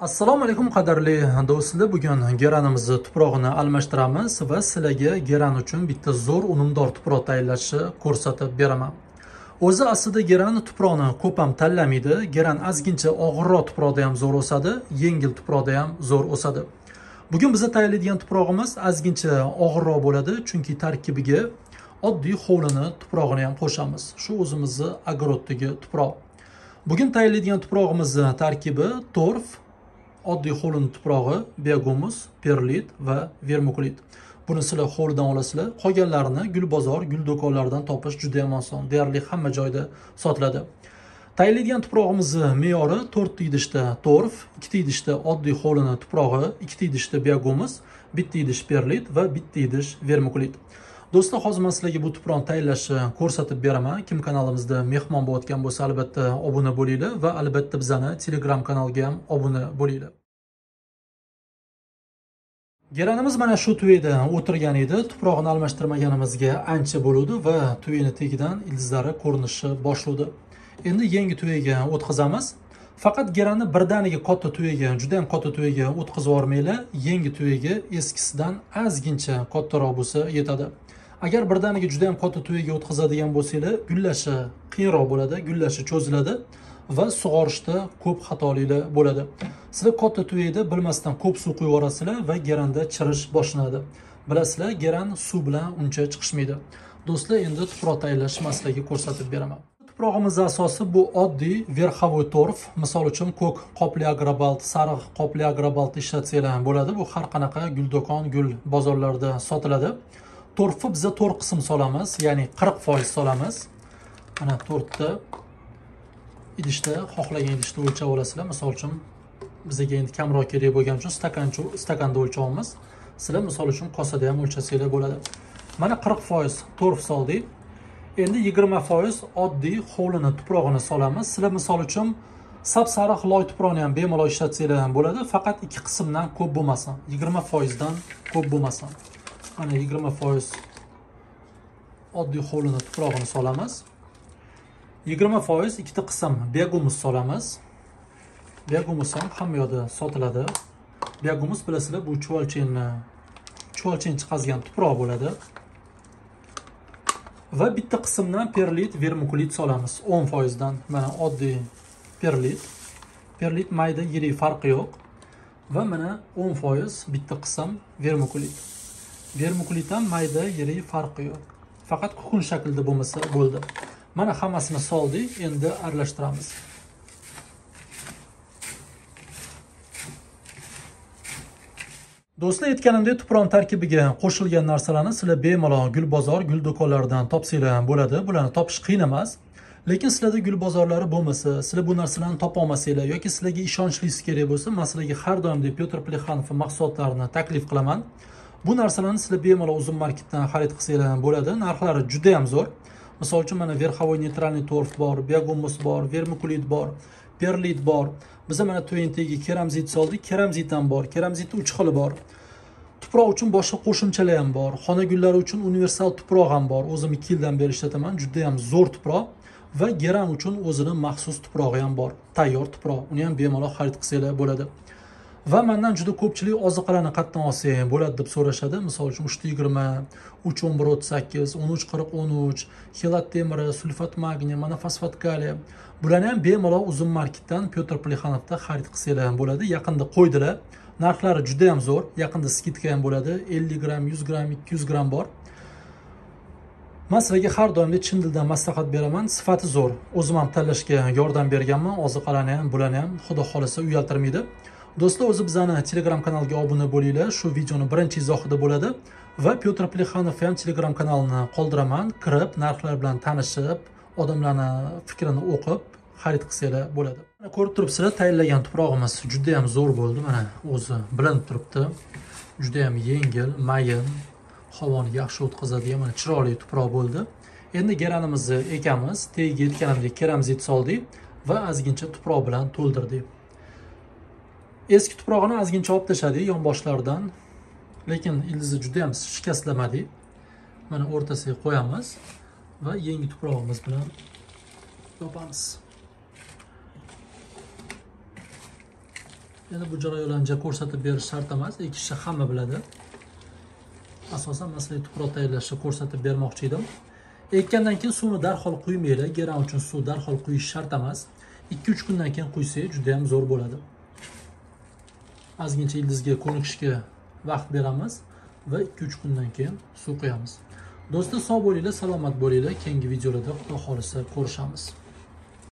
Assalomu alaykum qadrli do'stlar. Bugun geranimizni tuprog'ini almashtiramiz va sizlarga geran uchun bitta zo'r unumdor tuproq tayyorlashni ko'rsatib beraman. O'zi aslida geran tuproqni ko'p ham tanlamaydi. Geran ozgincha og'irroq tuproqda ham zo'r o'sadi, yengil tuproqda ham zo'r o'sadi. Bugun biz tayyorlaydigan tuprog'imiz ozgincha og'irroq bo'ladi, chunki tarkibiga oddiy hovlini tuprog'ini ham qo'shamiz. Shu o'zimizni огороddagi tuproq. Bugun tayyorlaydigan tuprog'imizni tarkibi torf, oddiy hovlini tuprog'i, biagumus, perlit va vermikulit. Buni sizlar hovlidan olasizlar. Qolganlarini Gulbozor, gul do'konlaridan topish juda ham oson. Deyarli hamma joyda sotiladi. Tayyorlaydigan tuprog'imizni me'yori 4 idishda torf, 2 idishda oddiy hovlini tuprog'i, 2 idishda biagumus, 1 idish perlit va 1 idish vermikulit. Do'stlar, hozir men sizlarga bu tuproqni tayyorlashni ko'rsatib beraman. Kim kanalimizda mehmon bo'layotgan bo'lsa, albatta obuna bo'linglar va albatta bizani Telegram kanalga ham obuna bo'linglar. Geranimiz mana shu tuvayda o'tirgan edi. Tuprog'ini almashtirmaganimizga ancha bo'ldi va tuvayni tagidan ildizlari ko'rinishi boshladi. Endi yangi tuvayga o'tkazamiz. Faqat geranni birdaniga katta tuvayga, juda ham katta tuvayga o'tkazib yormanglar. Yangi tuvayga eskisidan ozgincha kattaroq bo'lsa yetadi. Agar birdaniga juda ham katta tuvayga o'tkazadigan bo'lsanglar, gullashi qiyinroq bo'ladi, gullashi cho'ziladi va sug'orishda ko'p xatoliklar bo'ladi. Sizlar katta tuvayda bilmasdan ko'p suv quyib yuborasizlar va geranda chirish boshlanadi. Bilasizlar, geran suv bilan uncha chiqishmaydi. Do'stlar, endi tuproq tayyorlash maslagiga ko'rsatib beraman. Tuprog'imizning asosi bu oddiy verxavoy torf. Misol uchun ko'k qopli agrobalt, sariq qopli agrobalt ishlatsanglar bo'ladi. Bu har qanaqa gul do'kon, gul bozorlarida sotiladi. Torfni biz 4 qism solamiz, ya'ni 40% solamiz. Mana 4 ta idishda, xohlagan idishda o'lchab olasizlar. Misol uchun bizga endi kamroq kerak bo'lgani uchun stakanda o'lchovimiz. Sizlar misol uchun kosada ham o'lchasanglar bo'ladi. Mana 40% torf soldik. Endi 20% oddiy hovlini tuprog'ini solamiz. Sizlar misol uchun sap-sariq loy tuproqni ham bemalol ishlatsanglar ham bo'ladi, faqat 2 qismdan ko'p bo'lmasin. 20% dan ko'p bo'lmasin. Mana 20% oddiy hovlini tuprog'ini solamiz. 20% ikkita qism biagumus solamiz. Biagumus ham hamma yoqda sotiladi. Biagumus bilasizlar, bu chuvalchen chiqazgan tuproq bo'ladi. Va bitta qismdan perlit, vermikulit solamiz 10% dan. Mana oddiy perlit. Perlit mayda, yirik farqi yo'q. Va mana 10% bitta qism vermikulit. Vermikulit ham mayda, yirik farqi yo'q. Faqat kukun shaklida bo'lmasa bo'ldi. Mana hammasini soldik, endi aralashtiramiz. Do'stlar, aytganimdek, tuproq tarkibiga qo'shilgan narsalarni sizlar bemalol Gulbozor, gul do'konlaridan topsanglar ham bo'ladi. Bularni topish qiyin emas. Lekin sizlarda gul bozorlari bo'lmasa, sizlar bu narsalarni topa olmasanglar yoki sizlarga ishonchlisi kerak bo'lsa, men sizlarga har doimdek Pyotr Plexanov mahsulotlarini taklif qilaman. Bu narsalarni sizlar bemalol uzun marketdan xarid qilsanglar ham bo'ladi. Narxlari juda ham zo'r. Misol uchun mana verxavoy neytralniy torf bor, biagumus bor, vermikulit bor, perlit bor. Biz mana tuvayintiga keramzit soldik, keramzit ham bor. Keramzitning 3 xili bor. Tuproq uchun boshqa qo'shimchalar ham bor. Xona gullari uchun universal tuproq ham bor. O'zim 2 yildan beri ishlataman. Juda ham zo'r tuproq va geran uchun o'zining maxsus tuprog'i ham bor. Tayyor tuproq. Uni ham bemalol xarid qilsanglar bo'ladi. Va mendan juda ko'pchilik oziqalarni qayerdan olsang bo'ladi deb so'rashadi. Misol uchun 320, 31138, 134013, xilat temiri, sulfat magniy, monofosfat kaliy. Bularni ham bemalol uzun marketdan Pyotr Plexanovda xarid qilsanglar ham bo'ladi. Yaqinda qo'ydilar. Narxlari juda ham zo'r. Yaqinda skidka ham bo'ladi. 50 gram, 100 gram, 200 gram bor. Men sizlarga har doim chin dildan maslahat beraman. Sifati zo'r. O'zim ham tanlashga yordam berganman. Oziqalarni ham, bularni ham xudo xolasa uyaltirmaydi. Do'stlar, o'zi bizani Telegram kanaliga obuna bo'linglar. Shu videoni birinchi izohida bo'ladi va Pyotr Plexanov ham Telegram kanalini qoldiraman. Kirib, narxlar bilan tanishib, odamlarning fikrini o'qib, xarid qilsanglar bo'ladi. Mana ko'rib turibsizlar, tayyorlagan tuprog'imiz juda ham zo'r bo'ldi. Mana o'zi bilinib turibdi. Juda ham yengil, mayin, havoni yaxshi o'tkazadigan, mana chiroyli tuproq bo'ldi. Endi geranimizni ekamiz. Tagiga yetganimdek keramzit soldik va ozgincha tuproq bilan to'ldirdik. Eski tuprog'ini ozgincha olib tashladik yonboshlaridan. Lekin ildizni juda ham shikastlamadik. Mana o'rtasiga qo'yamiz va yangi tuprog'imiz bilan yopamiz. Endi bu jarayonlarni ko'rsatib berish shart emas, ekishni hamma biladi. Asosan men sizlarga tuproq tayyorlashni ko'rsatib bermoqchi edim. Ekkandan keyin suvni darhol quymaylik. Geran uchun suv darhol quyish shart emas. 2-3 kundan keyin quysangiz juda ham zo'r bo'ladi. Ozgincha ildizga ko'nikishga vaqt beramiz va 2-3 kundan keyin suv quyamiz. Do'stlar, sog' bo'linglar, salomat bo'linglar. Keyingi videolarda Xudo xolisa ko'rishamiz.